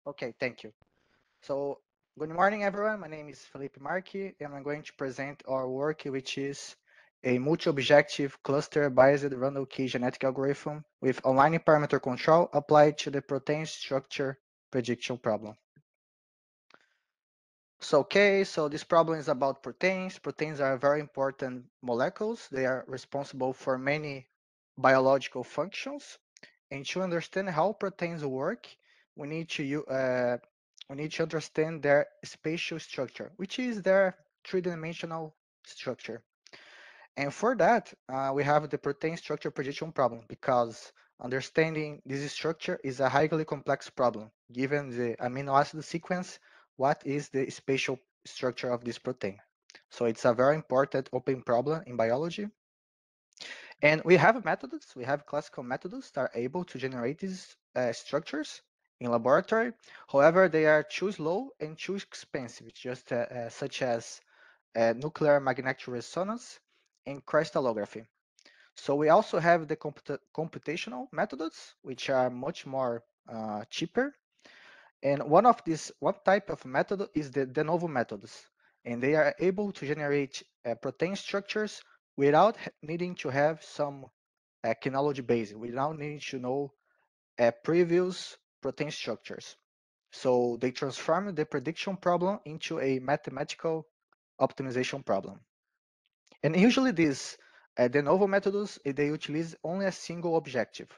Okay, thank you. So, good morning, everyone. My name is Felipe Marchi, and I'm going to present our work, which is a multi-objective cluster biased random key genetic algorithm with online parameter control applied to the protein structure prediction problem. So this problem is about proteins. Proteins are very important molecules. They are responsible for many biological functions. And to understand how proteins work, we need to we need to understand their spatial structure, which is their three-dimensional structure. And for that, we have the protein structure prediction problem because understanding this structure is a highly complex problem. Given the amino acid sequence, what is the spatial structure of this protein? So it's a very important open problem in biology. And we have methods, we have classical methods that are able to generate these structures in laboratory. However, they are too slow and too expensive, just such as nuclear magnetic resonance and crystallography. So we also have the computational methods, which are much more cheaper. And one type of method is the de novo methods, and they are able to generate protein structures without needing to have some chronology base. We now need to know previous protein structures. So they transform the prediction problem into a mathematical optimization problem. And usually these de novo methods, they utilize only a single objective.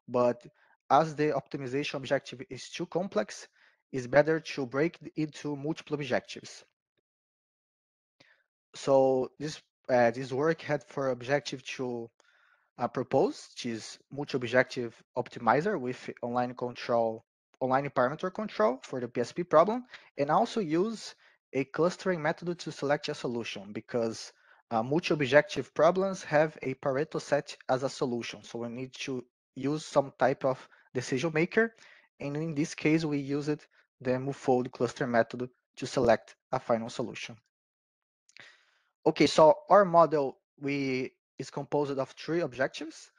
But as the optimization objective is too complex, it's better to break it into multiple objectives. So this work had for objective to proposed, which is multi-objective optimizer with online parameter control for the PSP problem, and also use a clustering method to select a solution because multi-objective problems have a Pareto set as a solution. So we need to use some type of decision maker, and in this case, we used the move-fold cluster method to select a final solution. Okay, so our model is composed of three objectives.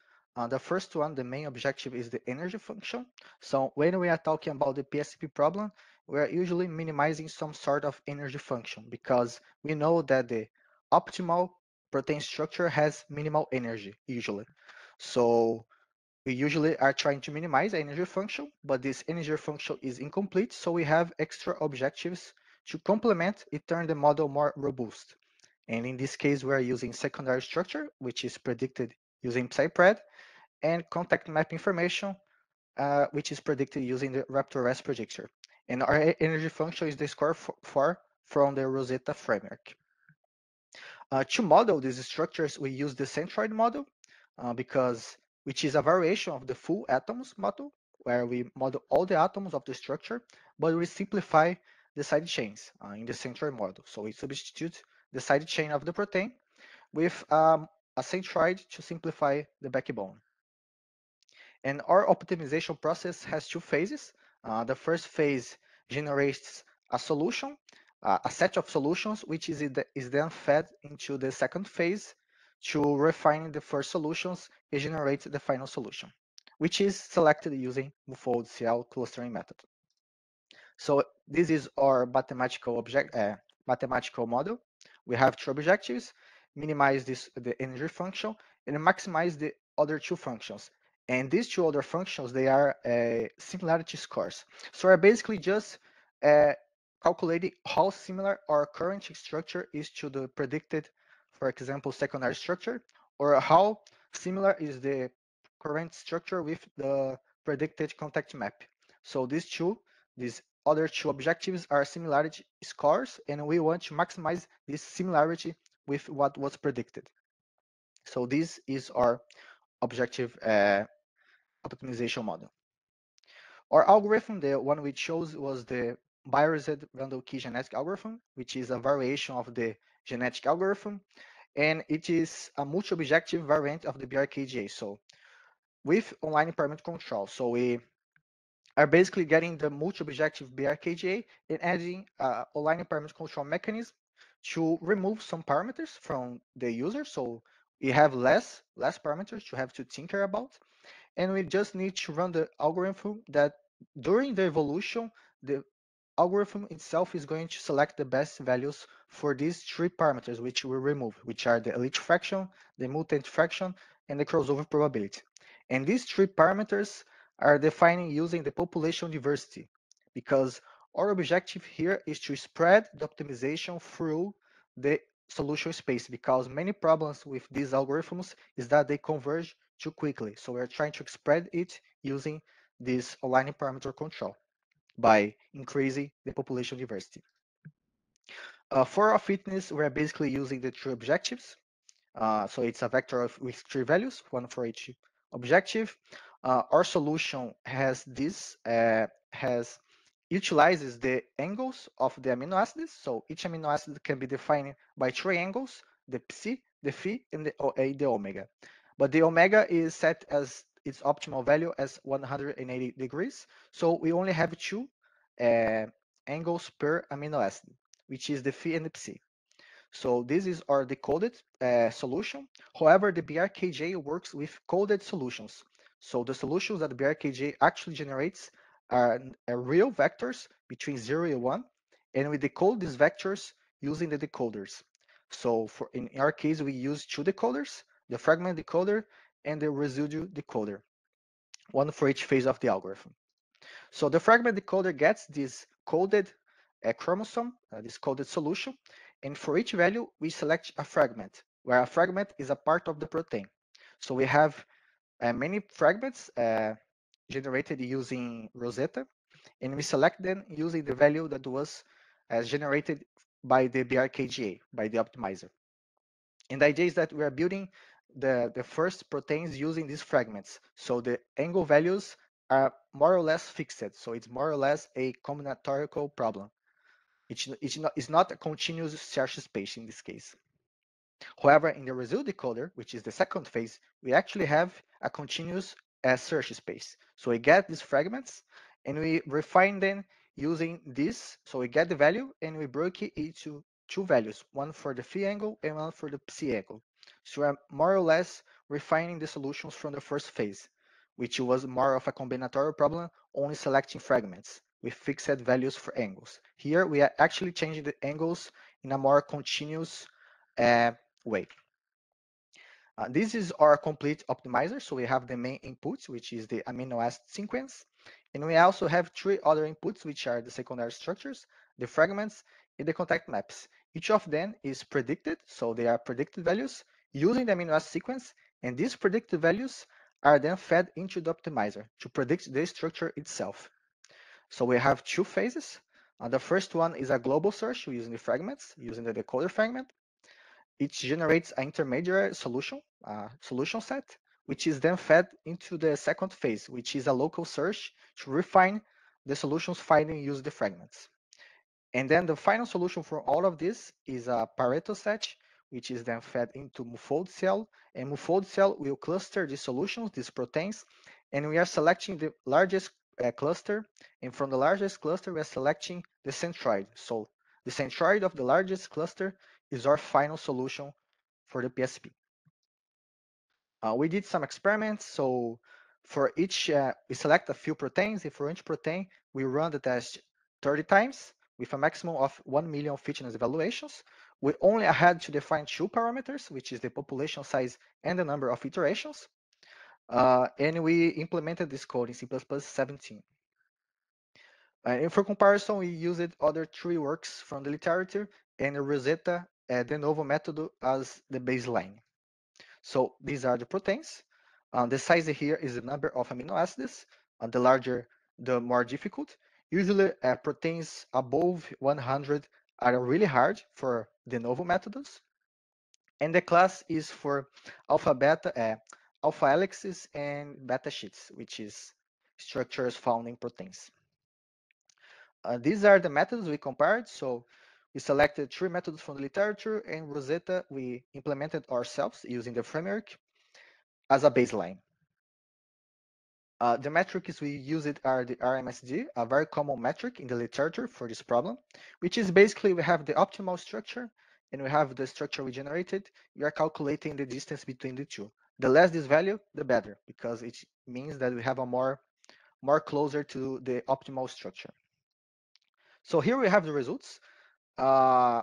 The first one, the main objective, is the energy function. So when we are talking about the PSP problem, we are usually minimizing some sort of energy function because we know that the optimal protein structure has minimal energy usually. So we usually are trying to minimize the energy function, but this energy function is incomplete, so we have extra objectives to complement and turn the model more robust. And in this case, we are using secondary structure, which is predicted using PsyPred, and contact map information, which is predicted using the Raptor-S predictor. And our energy function is the score for from the Rosetta framework. To model these structures, we use the centroid model because which is a variation of the full atoms model, where we model all the atoms of the structure, but we simplify the side chains in the centroid model. So we substitute the side chain of the protein with a centroid to simplify the backbone. And our optimization process has two phases. The first phase generates a solution, a set of solutions, which is then fed into the second phase to refine the first solutions and generate the final solution, which is selected using Mufold CL clustering method. So this is our mathematical model. We have two objectives: minimize the energy function and maximize the other two functions. And these two other functions, they are similarity scores. So we're basically just uh, calculating how similar our current structure is to the predicted, for example, secondary structure, or how similar is the current structure with the predicted contact map. So these other two objectives are similarity scores, and we want to maximize this similarity with what was predicted. So this is our objective optimization model. Our algorithm, the one we chose, was the biased random key genetic algorithm, which is a variation of the genetic algorithm, and it is a multi-objective variant of the BRKGA. So with online parameter control. So we are basically getting the multi-objective BRKGA and adding online parameter control mechanism to remove some parameters from the user. So we have less parameters to have to tinker about. And we just need to run the algorithm that during the evolution, the algorithm itself is going to select the best values for these three parameters which we remove, which are the elite fraction, the mutant fraction, and the crossover probability. And these three parameters are defined using the population diversity, because our objective here is to spread the optimization through the solution space, because many problems with these algorithms is that they converge too quickly. So we're trying to spread it using this aligning parameter control by increasing the population diversity. For our fitness, we're basically using the three objectives. So it's a vector with three values, one for each objective. Our solution has utilizes the angles of the amino acids. So each amino acid can be defined by three angles: the psi, the phi, and the omega. But the omega is set as its optimal value as 180 degrees. So we only have two uh, angles per amino acid, which is the phi and the psi. So this is our decoded solution. However, the BRKJ works with coded solutions. So the solutions that the BRKJ actually generates are real vectors between 0 and 1, and we decode these vectors using the decoders. So in our case, we use two decoders, the fragment decoder and the residue decoder, one for each phase of the algorithm. So the fragment decoder gets this coded chromosome, this coded solution, and for each value, we select a fragment, where a fragment is a part of the protein. So we have many fragments generated using Rosetta, and we select them using the value that was generated by the BRKGA, by the optimizer. And the idea is that we are building the first proteins using these fragments. So the angle values are more or less fixed. So it's more or less a combinatorial problem. It's not a continuous search space in this case. However, in the result decoder, which is the second phase, we actually have a continuous search space. So we get these fragments and we refine them using this. So we get the value and we break it into two values, one for the phi angle and one for the psi angle. So we're more or less refining the solutions from the first phase, which was more of a combinatorial problem, only selecting fragments with fixed values for angles. Here we are actually changing the angles in a more continuous uh, way. This is our complete optimizer. So we have the main inputs, which is the amino acid sequence. And we also have three other inputs, which are the secondary structures, the fragments, and the contact maps. Each of them is predicted. So they are predicted values using the amino acid sequence. And these predicted values are then fed into the optimizer to predict the structure itself. So we have two phases. The first one is a global search using the fragments, using the decoder fragment. It generates an intermediate solution set, which is then fed into the second phase, which is a local search to refine the solutions finding using the fragments. And then the final solution for all of this is a Pareto set, which is then fed into Mufold cell, and Mufold cell will cluster these solutions, these proteins, and we are selecting the largest cluster, and from the largest cluster, we are selecting the centroid. So the centroid of the largest cluster is our final solution for the PSP. We did some experiments. So for each, we select a few proteins, and for each protein, we run the test 30 times with a maximum of 1 million fitness evaluations. We only had to define two parameters, which is the population size and the number of iterations. And we implemented this code in C++17. And for comparison, we used other three works from the literature and Rosetta de novo method as the baseline. So these are the proteins. The size here is the number of amino acids. The larger, the more difficult. Usually, proteins above 100 are really hard for de novo methods. And the class is for alpha beta, alpha helices and beta sheets, which is structures found in proteins. These are the methods we compared. So we selected three methods from the literature, and Rosetta we implemented ourselves using the framework as a baseline. The metrics we used are the RMSD, a very common metric in the literature for this problem, which is basically we have the optimal structure and we have the structure we generated. We are calculating the distance between the two. The less this value, the better, because it means that we have a more closer to the optimal structure. So here we have the results. Uh,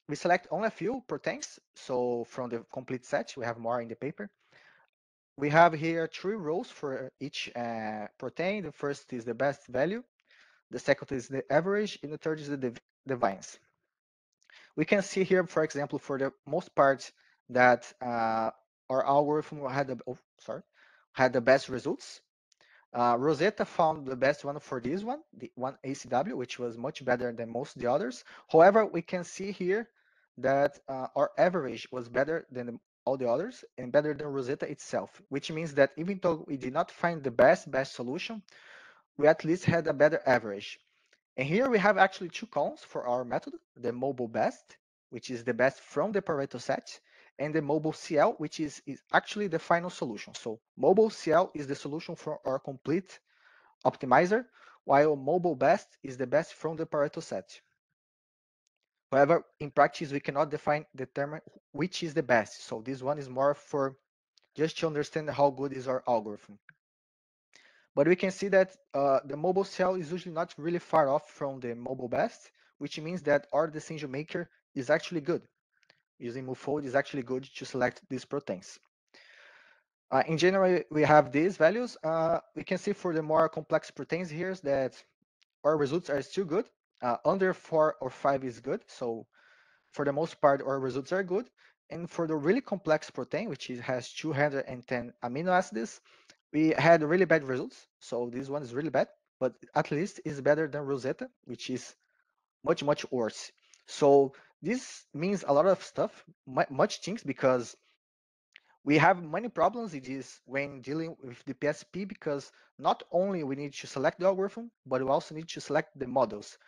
we select only a few proteins. So from the complete set, we have more in the paper. We have here 3 rows for each protein. The first is the best value, the second is the average, and the third is the variance. We can see here, for example, for the most part, that our algorithm had the best results. Rosetta found the best one for this one, the one ACW, which was much better than most of the others. However, we can see here that our average was better than all the others and better than Rosetta itself, which means that even though we did not find the best solution, we at least had a better average. And here we have actually 2 columns for our method, the mobile best, which is the best from the Pareto set, and the mobile CL, which is actually the final solution. So mobile CL is the solution for our complete optimizer, while mobile best is the best from the Pareto set. However, in practice, we cannot determine which is the best. So this one is more for just to understand how good is our algorithm. But we can see that the mobile cell is usually not really far off from the mobile best, which means that our decision maker is actually good. Using MoveFold is actually good to select these proteins. In general, we have these values. We can see for the more complex proteins here that our results are still good. Under 4 or 5 is good. So for the most part, our results are good. And for the really complex protein, which has 210 amino acids, we had really bad results. So this one is really bad, but at least it's better than Rosetta, which is much, much worse. So this means a lot of stuff, much things, because we have many problems it is when dealing with the PSP, because not only we need to select the algorithm, but we also need to select the models.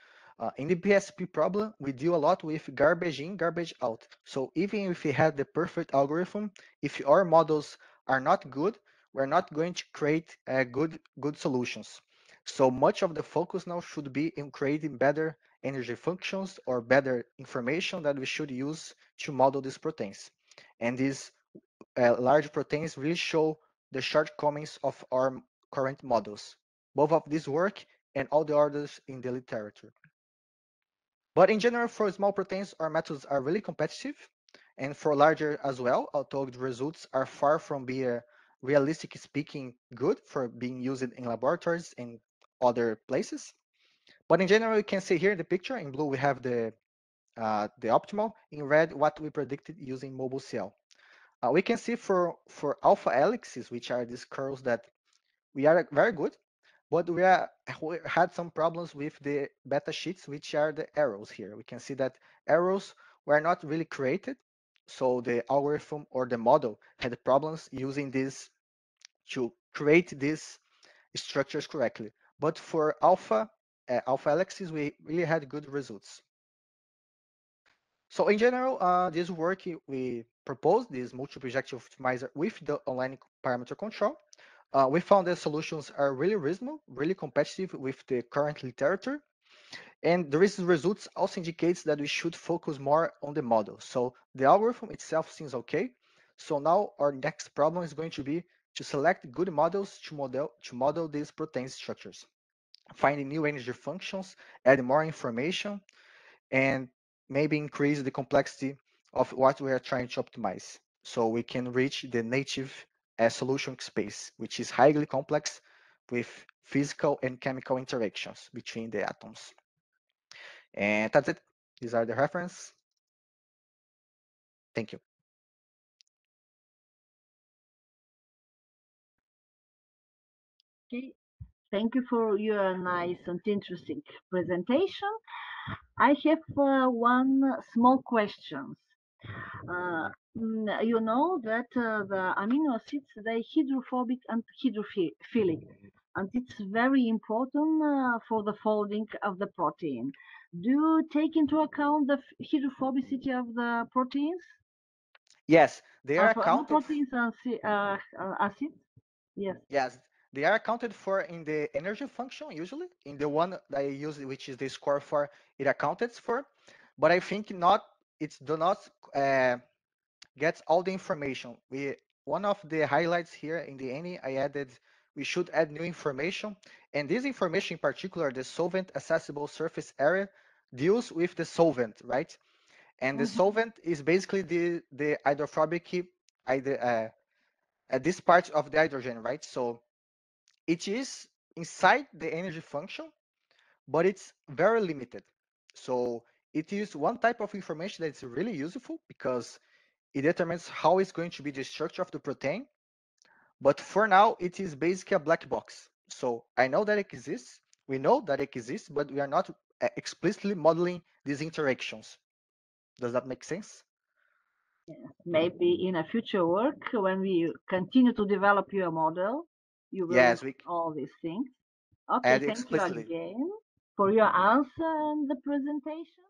In the PSP problem, we deal a lot with garbage in, garbage out. So even if we have the perfect algorithm, if our models are not good, we're not going to create good solutions. So much of the focus now should be in creating better energy functions or better information that we should use to model these proteins. And these large proteins really show the shortcomings of our current models, both of this work and all the others in the literature. But in general, for small proteins, our methods are really competitive, and for larger as well, although the results are far from being realistic speaking good for being used in laboratories and other places. But in general, you can see here in the picture, in blue we have the optimal, in red what we predicted using mobile CL. We can see for alpha helices, which are these curls that we are very good, but we had some problems with the beta sheets, which are the arrows here. We can see that arrows were not really created, so the algorithm or the model had problems using this to create these structures correctly. But for alpha helices, we really had good results. So in general, this work we proposed this multi-objective optimizer with the online parameter control. We found that solutions are really reasonable, really competitive with the current literature, and the recent results also indicates that we should focus more on the model. So the algorithm itself seems okay. So now our next problem is going to be to select good models to model these protein structures, finding new energy functions, add more information, and maybe increase the complexity of what we are trying to optimize so we can reach the native solution space, which is highly complex with physical and chemical interactions between the atoms. And that's it. These are the reference. Thank you. Okay, thank you for your nice and interesting presentation. I have one small question. You know that the amino acids they hydrophobic and hydrophilic, and it's very important for the folding of the protein. Do you take into account the hydrophobicity of the proteins? Yes, they are Not accounted. proteins and acids? Yes. Yes, they are accounted for in the energy function usually. In the one that I use, which is the score for, it accounted for. But I think not. It do not uh, gets all the information. One of the highlights here in the any I added we should add new information. And this information in particular, the solvent accessible surface area, deals with the solvent, right? And the Mm-hmm. solvent is basically the hydrophobic, this part of the hydrogen, right? So it is inside the energy function, but it's very limited. So it is one type of information that's really useful because it determines how it's going to be the structure of the protein. But for now, it is basically a black box. So I know that it exists. We know that it exists, but we are not explicitly modeling these interactions. Does that make sense? Yes. Maybe in a future work, when we continue to develop your model, you will Yes, list we all these things. Okay, add thank you explicitly. again for your answer and the presentation.